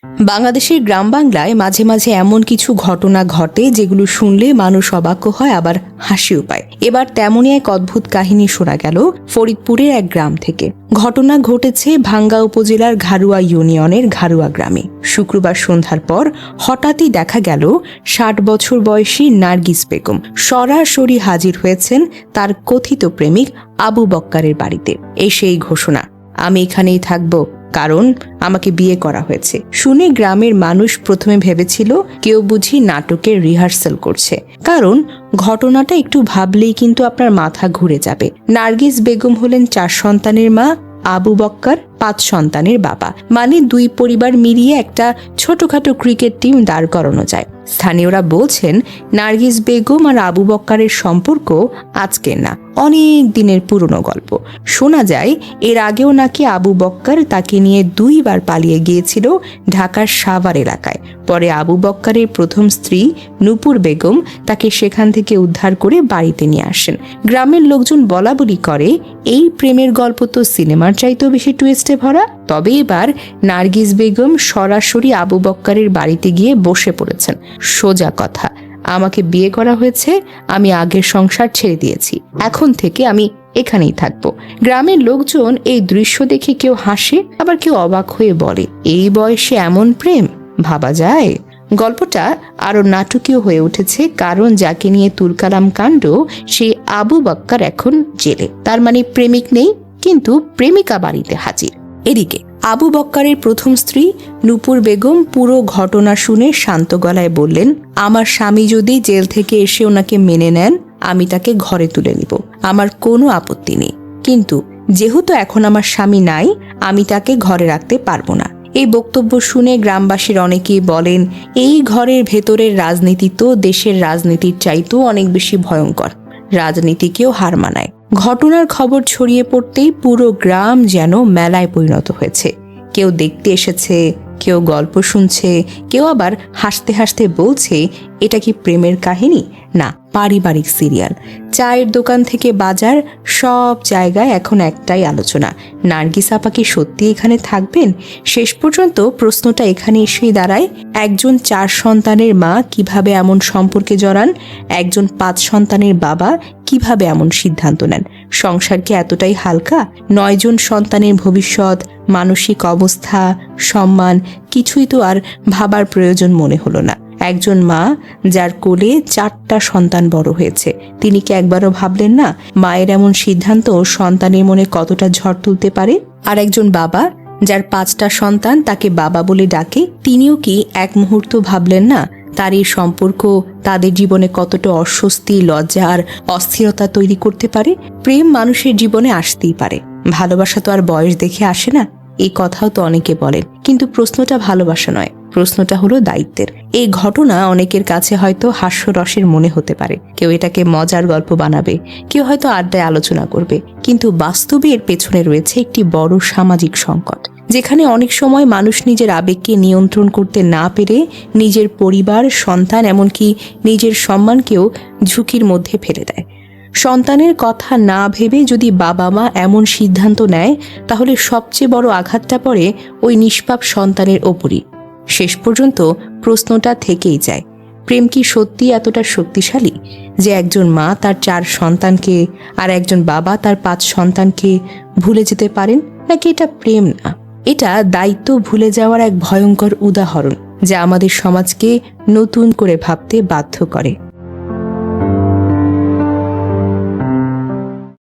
বাংলাদেশের গ্রাম বাংলায় মাঝে মাঝে এমন কিছু ঘটনা ঘটে যেগুলো শুনলে মানুষ অবাক হয়, আবার হাসিও পায়। এবার তেমনই এক অদ্ভুত কাহিনী শোনা গেল ফরিদপুরের এক গ্রাম থেকে। ঘটনা ঘটেছে ভাঙ্গা উপজেলার ঘারুয়া ইউনিয়নের ঘারুয়া গ্রামে। শুক্রবার সন্ধ্যার পর হঠাৎই দেখা গেল ৬০ বছর বয়সী নার্গিস বেগম সরাসরি হাজির হয়েছেন তার কথিত প্রেমিক আবু বক্কারের বাড়িতে। এই সেই ঘোষণা, আমি এখানেই থাকবো, কারণ আমাকে বিয়ে করা হয়েছে। শুনে গ্রামের মানুষ প্রথমে ভেবেছিল কেউ বুঝি নাটকের রিহার্সাল করছে, কারণ ঘটনাটা একটু ভাবলেই কিন্তু আপনার মাথা ঘুরে যাবে। নার্গিস বেগম হলেন ৪ সন্তানের মা, আবু বক্কার ৫ সন্তানের বাবা। মানে ২ পরিবার মিলিয়ে একটা ছোটখাটো ক্রিকেট টিম দাঁড় করানো যায়। স্থানীয়রা বলছেন নার্গিস বেগম আর আবু বক্কারের সম্পর্ক আজকের না, অনেক দিনের পুরনো গল্প। শোনা যায় এর আগেও নাকি আবু বক্কার তাকে নিয়ে ২ বার পালিয়ে গিয়েছিল ঢাকার সাভার এলাকায়। পরে আবু বক্কারের প্রথম স্ত্রী নূপুর বেগম তাকে সেখান থেকে উদ্ধার করে বাড়িতে নিয়ে আসেন। গ্রামের লোকজন বলাবলি করে এই প্রেমের গল্প তো সিনেমার চাইতেও বেশি টুইস্টে ভরা। তবে এবার নার্গিস বেগম সরাসরি আবু বক্কারের বাড়িতে গিয়ে বসে পড়েছেন। সোজা কথা, আমাকে বিয়ে করা হয়েছে, আমি আগের সংসার ছেড়ে দিয়েছি, এখন থেকে আমি এখানেই থাকবো। গ্রামের লোকজন এই দৃশ্য দেখে কেউ হাসে, আবার কেউ অবাক হয়ে বলে, এই বয়সে এমন প্রেম ভাবা যায়? গল্পটা আরো নাটকীয় হয়ে উঠেছে, কারণ যাকে নিয়ে তুলকালাম কাণ্ড সেই আবু বক্কার এখন জেলে। তার মানে প্রেমিক নেই, কিন্তু প্রেমিকা বাড়িতে হাজির। এদিকে আবু বক্কারের প্রথম স্ত্রী নূপুর বেগম পুরো ঘটনা শুনে শান্ত গলায় বললেন, আমার স্বামী যদি জেল থেকে এসে ওনাকে মেনে নেন, আমি তাকে ঘরে তুলে নিব, আমার কোনো আপত্তি নেই। কিন্তু যেহেতু এখন আমার স্বামী নাই, আমি তাকে ঘরে রাখতে পারবো না। এই বক্তব্য শুনে গ্রামবাসীর অনেকেই বলেন, এই ঘরের ভেতরের রাজনীতি তো দেশের রাজনীতির চাইতেও অনেক বেশি ভয়ঙ্কর, রাজনীতিকেও হার মানায়। ঘটনার খবর ছড়িয়ে পড়তেই পুরো গ্রাম যেন মেলায় পরিণত হয়েছে। কেউ দেখতে এসেছে, কেউ গল্প শুনছে, কেউ আবার হাসতে হাসতে বলছে, এটা কি প্রেমের কাহিনী না পারিবারিক সিরিয়াল। চায়ের দোকান থেকে বাজার, সব জায়গায় এখন একটাই আলোচনা, নার্গিস আপা কি সত্যি এখানে থাকবেন? শেষ পর্যন্ত প্রশ্নটা এখানে এসেই দাঁড়ায়, একজন ৪ সন্তানের মা কিভাবে এমন সম্পর্কে জড়ান? একজন ৫ সন্তানের বাবা কিভাবে এমন সিদ্ধান্ত নেন? সংসার কি এতটাই হালকা? ৯ জন সন্তানের ভবিষ্যৎ, মানসিক অবস্থা, সম্মান কিছুই তো আর ভাবার প্রয়োজন মনে হলো না। একজন মা যার কোলে ৪টা সন্তান বড় হয়েছে, তিনি কি একবারও ভাবলেন না মায়ের এমন সিদ্ধান্ত সন্তানের মনে কতটা ঝড় তুলতে পারে? আর একজন বাবা যার ৫টা সন্তান তাকে বাবা বলে ডাকে, তিনিও কি এক মুহূর্ত ভাবলেন না তার এই সম্পর্ক তাদের জীবনে কতটা অস্বস্তি, লজ্জা আর অস্থিরতা তৈরি করতে পারে? প্রেম মানুষের জীবনে আসতেই পারে, ভালোবাসা তো আর বয়স দেখে আসে না, এই কথাও তো অনেকে বলেন। কিন্তু প্রশ্নটা ভালোবাসা নয়, প্রশ্নটা হলো দায়িত্বের। এই ঘটনা অনেকের কাছে হয়তো হাস্যরসের মনে হতে পারে, কেউ এটাকে মজার গল্প বানাবে, কেউ হয়তো আড্ডায় আলোচনা করবে, কিন্তু বাস্তবে এর পেছনে রয়েছে একটি বড় সামাজিক সংকট, যেখানে অনেক সময় মানুষ নিজের আবেগকে নিয়ন্ত্রণ করতে না পেরে নিজের পরিবার, সন্তান, এমনকি নিজের সম্মানকেও ঝুঁকির মধ্যে ফেলে দেয়। সন্তানের কথা না ভেবে যদি বাবা মা এমন সিদ্ধান্ত নেয়, তাহলে সবচেয়ে বড় আঘাতটা পড়ে ওই নিষ্পাপ সন্তানের ওপরই। শেষ পর্যন্ত প্রশ্নটা থেকেই যায়, প্রেম কি সত্যি এতটা শক্তিশালী যে একজন মা তার ৪ সন্তানকে আর একজন বাবা তার ৫ সন্তানকে ভুলে যেতে পারেন? নাকি এটা প্রেম না, এটা দায়িত্ব ভুলে যাওয়ার এক ভয়ঙ্কর উদাহরণ, যা আমাদের সমাজকে নতুন করে ভাবতে বাধ্য করে।